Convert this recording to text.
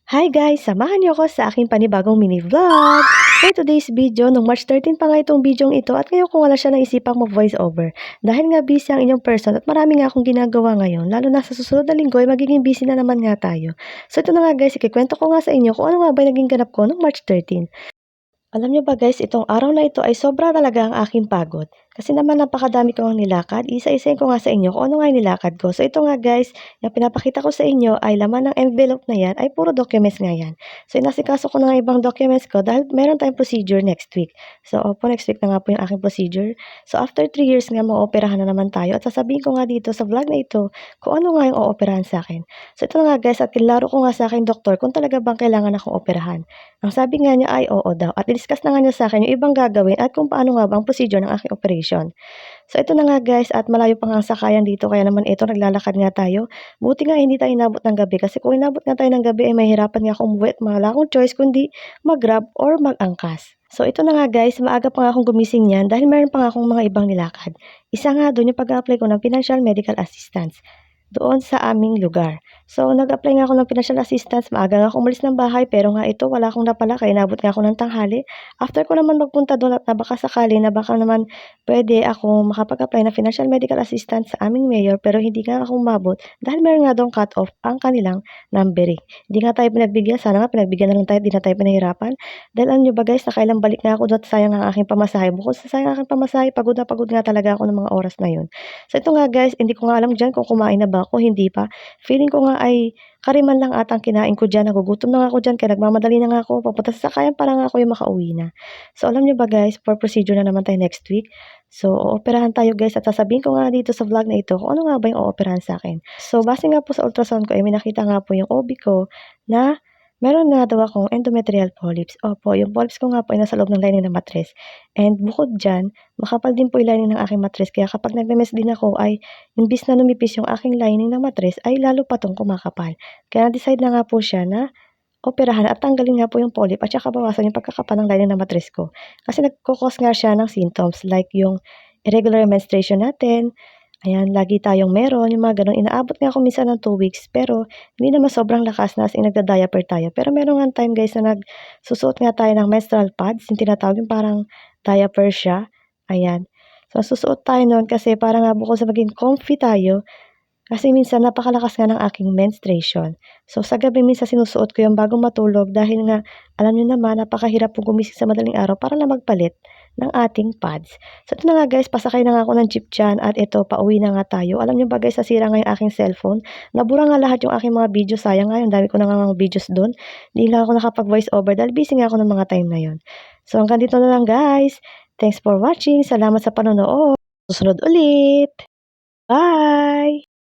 Hi guys! Samahan niyo ako sa aking panibagong mini vlog! For today's video, nung March 13 pa nga itong video ito at ngayon ko wala siya naisipang mag-voice over. Dahil nga busy ang inyong person at marami nga akong ginagawa ngayon, lalo na sa susunod na linggo ay magiging busy na naman nga tayo. So ito na nga guys, ikikwento ko nga sa inyo kung ano nga ba yung naging ganap ko nung March 13. Alam niyo ba guys, itong araw na ito ay sobra talaga ang aking pagod. Kasi naman napakadami ko ang nilakad. Isa-isayin ko nga sa inyo kung ano nga yung nilakad ko. So ito nga guys, yung pinapakita ko sa inyo ay laman ng envelope na yan ay puro documents nga yan. So inasikaso ko na nga ibang documents ko dahil meron tayong procedure next week. So opo, next week na nga po yung aking procedure. So after 3 years nga maoperahan na naman tayo at sasabihin ko nga dito sa vlog na ito kung ano nga yung ooperahan sa akin. So ito na nga guys at kinlaro ko nga sa akin doktor kung talaga bang kailangan akong operahan. Ang sabi nga niya ay oo daw at discuss na nga niya sa akin yung ibang gagawin at kung paano nga ba ang procedure ng aking operation. So ito na nga guys at malayo pa nga ang sakayan dito kaya naman ito naglalakad nga tayo. Buti nga hindi tayo inabot ng gabi kasi kung inabot nga tayo ng gabi ay mahirapan nga akong umuwi at wala akong choice kundi mag-grab or mag-angkas. So ito na nga guys, maaga pa nga akong gumising niyan dahil meron pa nga akong mga ibang nilakad. Isa nga doon yung pag-apply ko ng financial medical assistance doon sa aming lugar. So, nag-apply nga ako ng financial assistance. Maaga nga ako umalis ng bahay pero nga ito wala akong napala kaya inabot nga ako ng tanghali. After ko naman magpunta doon at baka sakali na baka naman pwede ako makapag-apply ng financial medical assistance sa aming mayor pero hindi nga ako umabot dahil meron nga doon cut-off ang kanilang numbering. Hindi nga tayo pinagbigyan. Sana nga pinagbigyan na lang tayo. Hindi na tayo pinahirapan. Dahil alam nyo ba guys, nakailang balik nga ako doon at sayang ang aking pamasahe. Bukod sa sayang ang aking pamasahe, pagod na pagod nga talaga ako ng mga oras na yun. So ito nga guys, hindi ko nga alam dyan kung kumain na ba ako, hindi pa. Feeling ko nga ay kariman lang ata ang kinain ko diyan, nagugutom na nga ako diyan kaya nagmamadali na nga ako papunta sa sakayan para nga ako yung makauwi na. So alam niyo ba guys, for procedure na naman tayo next week. So ooperahan tayo guys at sasabihin ko nga dito sa vlog na ito kung ano nga ba yung ooperahan sa akin. So base nga po sa ultrasound ko, may nakita nga po yung OB ko na meron nga daw akong endometrial polyps. Opo, yung polyps ko nga po ay nasa loob ng lining ng matres. And bukod dyan, makapal din po yung lining ng aking matres. Kaya kapag nagme-mess din ako ay imbis na numipis yung aking lining ng matres ay lalo pa tong kumakapal. Kaya na-decide na nga po siya na operahan at tanggalin nga po yung polyp at saka bawasan yung pagkakapal ng lining ng matres ko. Kasi nagkukos nga siya ng symptoms like yung irregular menstruation natin. Ayan, lagi tayong meron, yung mga gano'n. Inaabot nga ako minsan ng 2 weeks, pero hindi naman sobrang lakas na as in nagda-diaper tayo. Pero meron nga time guys na nagsusuot nga tayo ng menstrual pads, yung tinatawag yung parang diaper siya. Ayan. So, susuot tayo noon kasi para nga bukod sa maging comfy tayo, kasi minsan napakalakas nga ng aking menstruation. So sa gabi minsan sinusuot ko yung bago matulog dahil nga alam niyo naman napakahirap po gumising sa madaling araw para lang magpalit ng ating pads. So ito na nga guys, pasakay na nga ako ng jeep dyan at ito pauwi na nga tayo. Alam niyo ba guys, nasira nga yung aking cellphone. Nabura nga lahat yung aking mga videos. Sayang nga yung dami ko na nga mga videos doon. Hindi lang ako nakapag voice over dahil busy nga ako ng mga time na yon. So hanggang dito na lang guys. Thanks for watching. Salamat sa panonood. Susunod ulit. Bye!